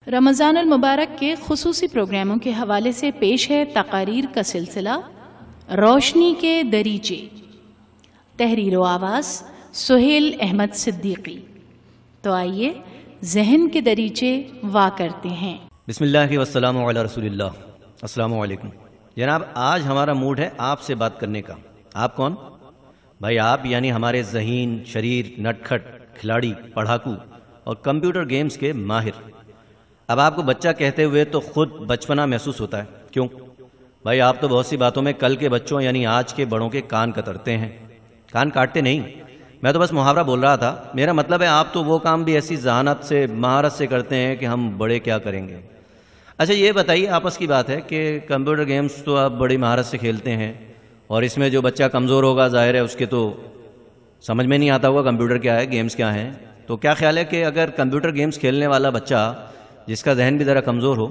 رمضان المبارک کے خصوصی پروگراموں کے حوالے سے پیش ہے تقاریر کا سلسلہ روشنی کے دریچے، تحریر و آواز سہیل احمد صدیقی۔ تو آئیے ذہن کے دریچے وا کرتے ہیں۔ بسم اللہ والسلام علی رسول اللہ۔ السلام علیکم جناب، آج ہمارا موڈ ہے آپ سے بات کرنے کا۔ آپ کون؟ بھائی آپ یعنی ہمارے ذہین، شریر، نٹ کھٹ، کھلاڑی، پڑھاکو اور کمپیوٹر گیمز کے ماہر۔ اب آپ کو بچہ کہتے ہوئے تو خود بچپنا محسوس ہوتا ہے، کیوں؟ بھائی آپ تو بہت سی باتوں میں کل کے بچوں یعنی آج کے بڑوں کے کان کترتے ہیں۔ کان کاٹتے نہیں، میں تو بس محاورہ بول رہا تھا۔ میرا مطلب ہے آپ تو وہ کام بھی ایسی ذہانت سے، مہارت سے کرتے ہیں کہ ہم بڑے کیا کریں گے۔ اچھا یہ بتائیے، آپس کی بات ہے کہ کمپیوٹر گیمز تو آپ بڑی مہارت سے کھیلتے ہیں، اور اس میں جو بچہ کمزور ہوگا ظاہر ہے اس کے تو سمجھ میں نہیں آتا ہوگا کمپیوٹر کیا ہے، گیمز کیا ہیں۔ تو کیا خیال ہے کہ اگر کمپیوٹر گیمز کھیلنے والا بچہ جس کا ذہن بھی ذرا کمزور ہو،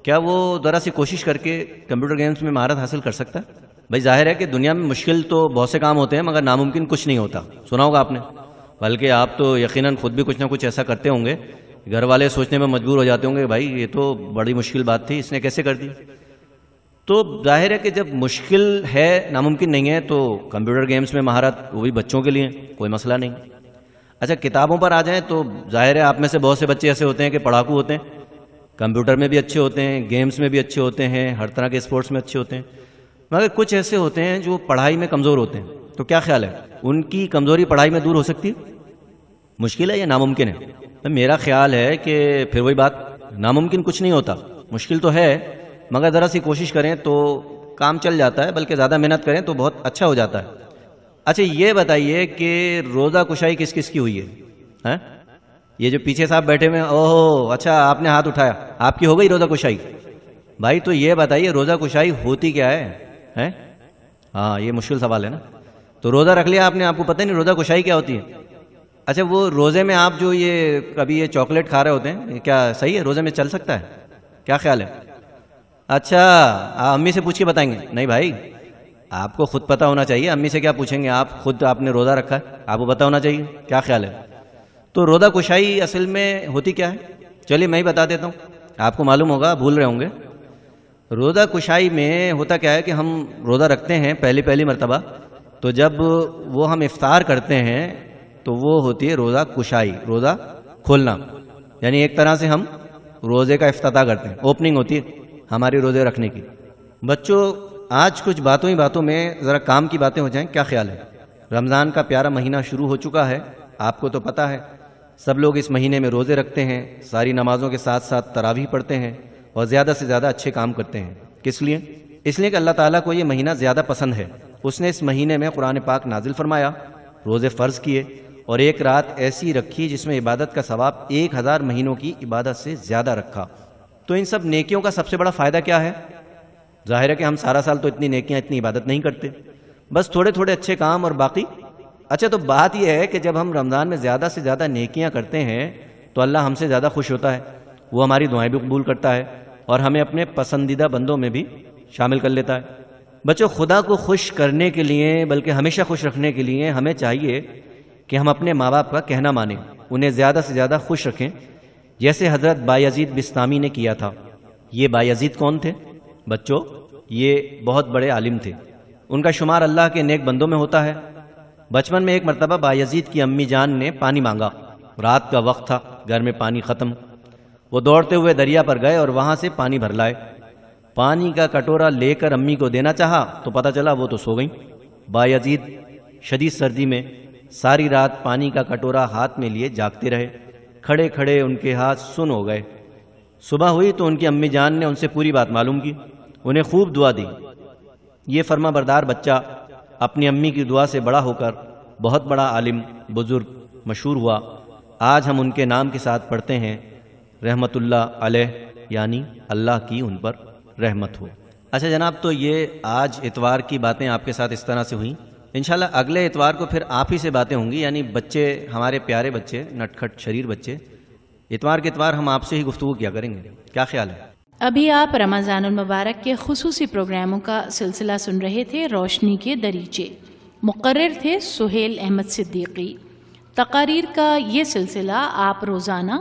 کیا وہ ذرا سی کوشش کر کے کمپیوٹر گیمز میں مہارت حاصل کر سکتا ہے؟ بھائی ظاہر ہے کہ دنیا میں مشکل تو بہت سے کام ہوتے ہیں مگر ناممکن کچھ نہیں ہوتا، سنا ہوگا آپ نے۔ بلکہ آپ تو یقیناً خود بھی کچھ نہ کچھ ایسا کرتے ہوں گے، گھر والے سوچنے میں مجبور ہو جاتے ہوں گے بھائی یہ تو بڑی مشکل بات تھی، اس نے کیسے کر دی۔ تو ظاہر ہے کہ جب مشکل ہے، ناممکن نہیں ہے، تو کمپیوٹر گیمز میں مہارت وہ بھی بچوں کے لیے کوئی مسئلہ نہیں۔ اچھا کتابوں پر آ جائیں تو ظاہر ہے آپ میں سے بہت سے بچے ایسے ہوتے ہیں کہ پڑھاکو ہوتے ہیں، کمپیوٹر میں بھی اچھے ہوتے ہیں، گیمز میں بھی اچھے ہوتے ہیں، ہر طرح کے اسپورٹس میں اچھے ہوتے ہیں، مگر کچھ ایسے ہوتے ہیں جو پڑھائی میں کمزور ہوتے ہیں۔ تو کیا خیال ہے ان کی کمزوری پڑھائی میں دور ہو سکتی ہے؟ مشکل ہے یا ناممکن ہے؟ میرا خیال ہے کہ پھر وہی بات، ناممکن کچھ نہیں ہوتا، مشکل تو ہے مگر ذرا سی کوشش کریں تو کام چل جاتا ہے، بلکہ زیادہ محنت کریں تو بہت اچھا ہو جاتا ہے۔ اچھا یہ بتائیے کہ روزہ کشائی کس کس کی ہوئی ہے؟ یہ جو پیچھے صاحب بیٹھے ہوئے ہیں، اوہ اچھا آپ نے ہاتھ اٹھایا، آپ کی ہو گئی روزہ کشائی؟ بھائی تو یہ بتائیے روزہ کشائی ہوتی کیا ہے؟ ہاں یہ مشکل سوال ہے نا۔ تو روزہ رکھ لیا آپ نے، آپ کو پتہ نہیں روزہ کشائی کیا ہوتی ہے؟ اچھا وہ روزے میں آپ جو یہ کبھی یہ چاکلیٹ کھا رہے ہوتے ہیں، کیا صحیح ہے روزے میں چل سکتا ہے؟ کیا خیال ہے؟ اچھا امی سے پوچھ کے بتائیں گے؟ نہیں بھائی آپ کو خود پتہ ہونا چاہیے، امی سے کیا پوچھیں گے، آپ خود آپ نے روزہ رکھا ہے، آپ کو پتہ ہونا چاہیے۔ کیا خیال ہے؟ تو روزہ کشائی اصل میں ہوتی کیا ہے؟ چلیے میں ہی بتا دیتا ہوں، آپ کو معلوم ہوگا، بھول رہے ہوں گے۔ روزہ کشائی میں ہوتا کیا ہے کہ ہم روزہ رکھتے ہیں پہلی مرتبہ، تو جب وہ ہم افطار کرتے ہیں تو وہ ہوتی ہے روزہ کشائی، روزہ کھولنا، یعنی ایک طرح سے ہم روزے کا افتتاح کرتے ہیں، اوپننگ ہوتی ہے ہماری روزے رکھنے کی۔ بچوں آج کچھ باتوں میں ذرا کام کی باتیں ہو جائیں، کیا خیال ہے؟ رمضان کا پیارا مہینہ شروع ہو چکا ہے، آپ کو تو پتہ ہے سب لوگ اس مہینے میں روزے رکھتے ہیں، ساری نمازوں کے ساتھ ساتھ تراویح پڑھتے ہیں اور زیادہ سے زیادہ اچھے کام کرتے ہیں۔ کس لیے؟ اس لیے کہ اللہ تعالیٰ کو یہ مہینہ زیادہ پسند ہے، اس نے اس مہینے میں قرآن پاک نازل فرمایا، روزے فرض کیے اور ایک رات ایسی رکھی جس میں عبادت کا ثواب 1000 مہینوں کی عبادت سے زیادہ رکھا۔ تو ان سب نیکیوں کا سب سے بڑا فائدہ کیا ہے؟ ظاہر ہے کہ ہم سارا سال تو اتنی نیکیاں، اتنی عبادت نہیں کرتے، بس تھوڑے تھوڑے اچھے کام اور باقی۔ اچھا تو بات یہ ہے کہ جب ہم رمضان میں زیادہ سے زیادہ نیکیاں کرتے ہیں تو اللہ ہم سے زیادہ خوش ہوتا ہے، وہ ہماری دعائیں بھی قبول کرتا ہے اور ہمیں اپنے پسندیدہ بندوں میں بھی شامل کر لیتا ہے۔ بچوں خدا کو خوش کرنے کے لیے، بلکہ ہمیشہ خوش رکھنے کے لیے ہمیں چاہیے کہ ہم اپنے ماں باپ کا کہنا مانیں، انہیں زیادہ سے زیادہ خوش رکھیں، جیسے حضرت بایزید بستامی نے کیا تھا۔ یہ بایزید کون تھے؟ بچوں یہ بہت بڑے عالم تھے، ان کا شمار اللہ کے نیک بندوں میں ہوتا ہے۔ بچپن میں ایک مرتبہ بایزید کی امی جان نے پانی مانگا، رات کا وقت تھا، گھر میں پانی ختم، وہ دوڑتے ہوئے دریا پر گئے اور وہاں سے پانی بھر لائے۔ پانی کا کٹورا لے کر امی کو دینا چاہا تو پتہ چلا وہ تو سو گئیں۔ بایزید شدید سردی میں ساری رات پانی کا کٹورا ہاتھ میں لیے جاگتے رہے، کھڑے کھڑے ان کے ہاتھ سن ہو گئے۔ صبح ہوئی تو ان کی امی جان نے ان سے پوری بات معلوم کی، انہیں خوب دعا دی۔ یہ فرما بردار بچہ اپنی امی کی دعا سے بڑا ہو کر بہت بڑا عالم، بزرگ، مشہور ہوا۔ آج ہم ان کے نام کے ساتھ پڑھتے ہیں رحمت اللہ علیہ، یعنی اللہ کی ان پر رحمت ہو۔ اچھا جناب، تو یہ آج اتوار کی باتیں آپ کے ساتھ اس طرح سے ہوئیں۔ انشاءاللہ اگلے اتوار کو پھر آپ ہی سے باتیں ہوں گی، یعنی بچے، ہمارے پیارے بچے، نٹ کھٹ شریر بچے، اتوار کے اتوار ہم آپ سے ہی گفتگو کیا کریں گے۔ کیا خیال ہے؟ ابھی آپ رمضان المبارک کے خصوصی پروگراموں کا سلسلہ سن رہے تھے، روشنی کے دریچے۔ مقرر تھے سہیل احمد صدیقی۔ تقاریر کا یہ سلسلہ آپ روزانہ